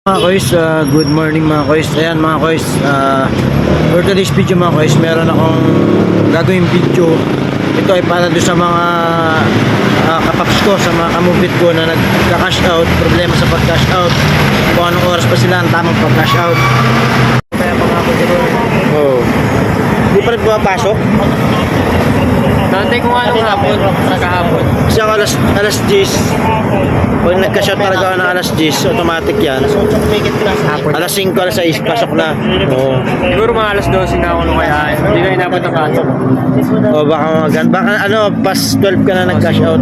Mga kois, good morning mga kois. Ayan mga kois, for today's video mga kois, meron akong gagawin video. Ito ay para doon sa mga kapaps ko, sa mga kamubit ko na nagka-cash out, problema sa pag-cash out, kung anong oras pa sila ang tamang pag-cash out. Kaya mga ako dito. Oh. Di pa rin pumapasok? Nantay ko nga nung hapon, nakahapon. Kasi ako alas 10. Pag nagka-cash out talaga ako ng alas 10, automatic yan. Alas 5, alas 6, pasok na. Oo. Siguro mga alas 12 na ako nung kaya hindi na inabot ang kaso. O baka ano, pas 12 ka na nag-cash out.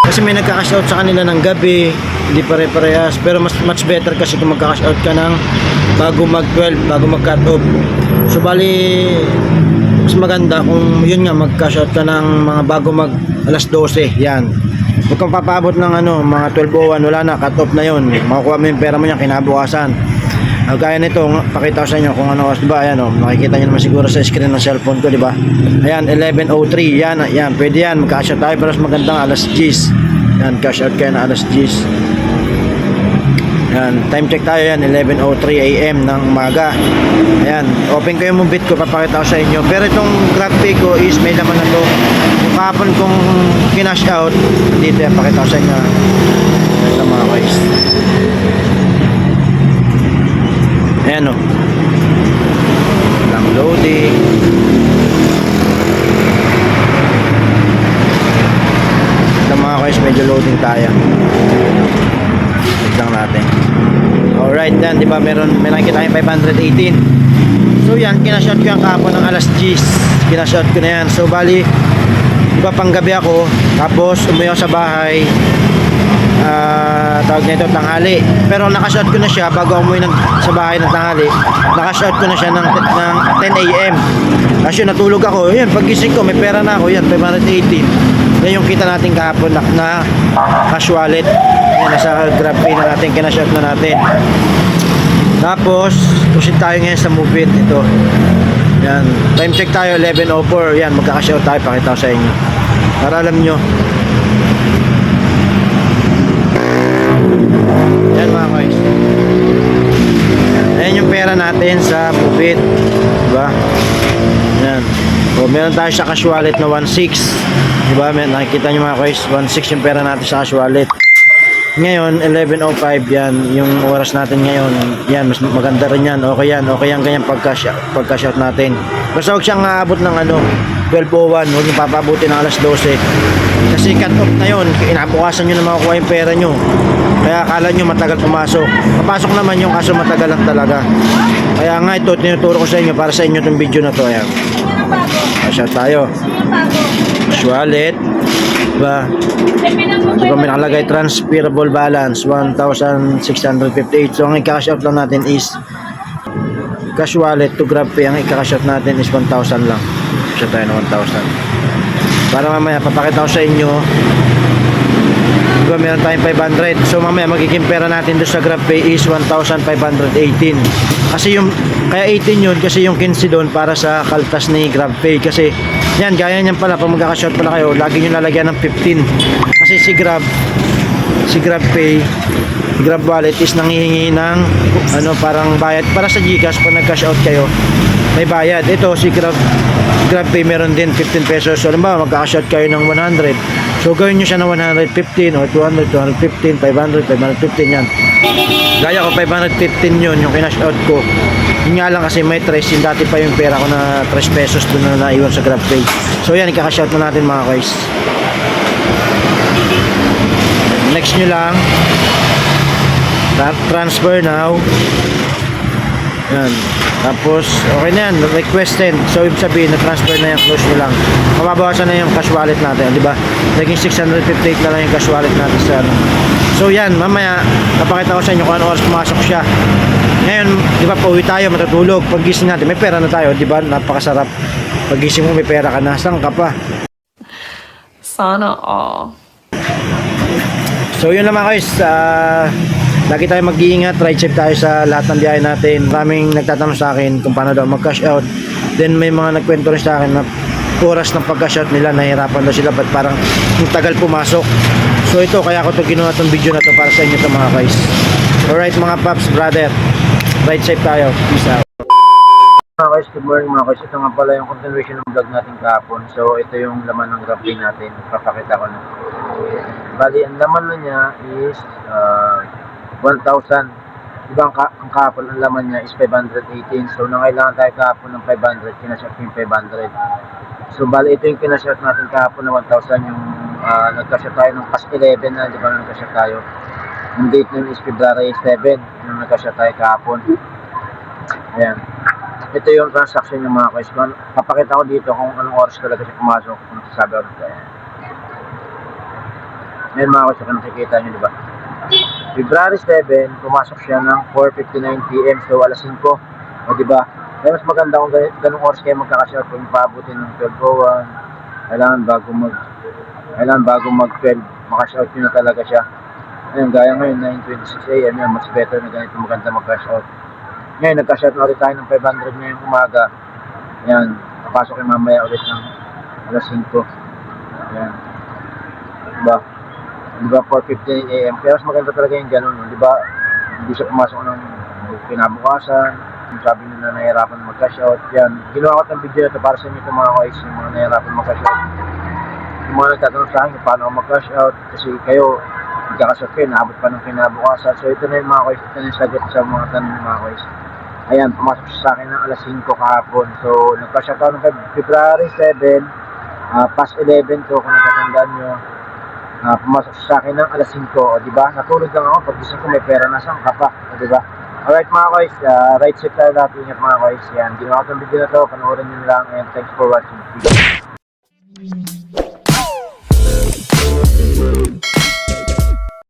Kasi may nagka-cash out sa kanila ng gabi, hindi pare-parehas. Pero much better kasi kung magka-cash out ka ng bago mag-12, bago mag-cut off. So bali, mas maganda kung yun nga mag-cash out ka ng mga bago mag alas 12, yan. Huwag kang papaabot ng ano, mga 12:01, wala na, cut off na yun. Makukuha mo yung pera mo niya kinabukasan. Kaya nito, pakita ko sa inyo kung ano oras, diba? Ayan, makikita nyo naman siguro sa screen ng cellphone ko, diba? Ayan, 11:03, yan, pwede yan, mag-cash out tayo, pero mas magandang alas 10. Yan, cash out kayo na alas 10. Yan, time check tayo yan, 11:03 AM ng umaga. Ayan, open ko yung mubit ko, papakita ko sa inyo. Pero itong GrabPay ko is may laman na to. Yung kahapon kong kinash out, dito yan, pakita ko sa inyo. Ito mga guys. Ayan o. Lang loading. Ito mga guys, medyo loading tayo. Wait lang natin. Alright, yan, di ba may nakikita tayong 518. So yan, kinashot ko yung kahapon ng alas 10. Kinashot ko na yan. So bali, di ba panggabi ako, tapos umuwi ako sa bahay, tawag na ito tanghali. Pero nakashot ko na siya bago umuwi sa bahay ng tanghali. Nakashot ko na siya ng 10 AM. Kasi natulog ako, yun, pagising ko, may pera na ako, yan, 518. Yan yung kita natin kahapon na cash wallet. Yan, nasa GrabPay na natin, kinashot na natin. Tapos, pusin tayo ngayon sa Moveit. Ito. Yan, time check tayo, 11:04. Yan, magka-cash out tayo, pakita ko sa inyo. Para alam nyo. Yan mga guys. Ayan yung pera natin sa Moveit. Diba? Yan. O, meron tayo sa cash wallet na 1.6. Diba? Nakikita nyo mga guys, 1.6 yung pera natin sa cash wallet. Ngayon, 11:05 yan, yung oras natin ngayon. Yan, mas maganda rin yan. Okay yan ganyan pag-cash out natin. Basta huwag siyang aabot ng ano, 12:01. Huwag yung papabuti ng alas 12. Kasi cut off na yun. Inabukasan nyo na makukuha yung pera nyo. Kaya akala nyo matagal pumasok. Papasok naman yung kaso matagal lang talaga. Kaya nga ito, tinuturo ko sa inyo para sa inyo itong video na to. Ayan. Cash out tayo. Cash wallet. Diba? Diba may nakalagay transferable balance 1,658. So ang i-cash out lang natin is cash wallet to GrabPay. Ang i-cash out natin is 1,000 lang. Cash out tayo ng 1,000 para mamaya papakita ko sa inyo. Diba meron tayong 500. So mamaya magiging pera natin doon sa GrabPay is 1,518. Kasi yung kaya 18 yun kasi yung 15 doon para sa kaltas ni GrabPay. Kasi yan, gaya niyan pala, pag magkakashot pala kayo, lagi nyo lalagyan ng 15. Kasi si GrabPay, Grab Wallet is nanghihingi ng ano, parang bayad para sa GCash. Pag nag-cash out kayo, may bayad. Ito si GrabPay meron din 15 pesos. So alam ba, magkakash out kayo ng 100. So gawin nyo siya ng 115 o 200, 215, 500, 515 yan. Gaya ko 515 yun, yung kinash out ko. Yun nga lang kasi may trace, yung dati pa yung pera ko na 3 pesos doon na naiwan sa GrabPay. So yan, ikakash out na natin mga guys. Next nyo lang, transfer now. Yan. Tapos, okay na yan, requested. So, ibig sabihin, na-transfer na yung close nyo lang. Mababawasan na yung cash wallet natin, di ba? Naging 658 na lang yung cash wallet natin sa ano. So, yan, mamaya, napakita ko sa inyo kung ano oras pumasok siya. Ngayon, di ba, pauwi tayo, matutulog. Pag-gising natin, may pera na tayo, di ba? Napakasarap. Pag-gising mo, may pera ka na. Saan ka pa? Sana all. So, yun naman guys. Lagi tayo mag-iingat, ride safe tayo sa lahat ng biyahe natin. Maraming nagtatanong sa akin kung paano daw mag-cash out. Then may mga nagkwento rin sa akin na oras ng pagka-shot nila, nahihirapan daw sila, ba't parang yung tagal pumasok. So ito, kaya ko to ginawa tong video na to para sa inyo to mga guys. Alright mga paps, brother, ride safe tayo, peace out. Mga guys, good morning mga guys. Ito nga pala yung continuation ng vlog natin kahapon. So ito yung laman ng Grand Prix natin, papakita ko na. Bali, ang laman na niya is 1,000. Diba ang kahapon, ang laman niya is 518. So nangailangan tayo kahapon ng 500, kinashot yung 500. So bali, ito yung kinashot natin kahapon na 1,000. Yung nagkashot tayo ng past 11 na, di ba nagkashot tayo. Yung date nun is February 7, nung nagkashot tayo kahapon. Ayan. Ito yung transaction ng mga guys. Papakita ko dito kung anong oras talaga siya pumasok. Kung nasasabi ako dito. Ngayon mga guys, kung nakikita nyo, di ba? February 7, pumasok siya ng 4:59 PM. So, alas 5. O, di ba? Kaya mas maganda kung ganung oras kayo magkakashot. Kung paabutin ng 12:01, kailangan bago mag-12, makashot nyo na talaga siya. Ngayon, gaya ngayon, 9:26 AM, yan, mas better na ganito maganda mag-cash-out. Ngayon, nagka-shot na ulit tayo ng 500 ngayong umaga. Ayan, papasok yung mamaya ulit ng alas 5. Ayan. Diba? Diba, 4:15 AM. Kaya mas maganda talaga yung ganun. Diba, hindi siya pumasok ng kinabukasan. Yung sabi nila na nahihirapan mag-cash-out. Yan, ginawa ko itong video na ito para sa inyo itong mga guys, yung mga nahihirapan mag-cash-out. Yung mga nagtatanong sa akin kung paano ako mag-cash-out. Kasi kayo, magkakasot kayo, naabot pa ng kinabukasan. So ito na yung mga guys, ito na yung sagot sa mga tanong mga guys. Ayan, pumasok siya sa akin ng alas 5 kahapon. So, nagka-shot ako ng February 7, past 11 to, kung natatandaan nyo. Pumasok siya sa akin ng alas 5, o diba? Natulog lang ako, pag gising ko may pera na siyang kapak, o diba? Alright mga guys, right safe tayo lahat, ingat mga guys. Yan, ginawa ko ng video na to, panoorin nyo lang, and thanks for watching.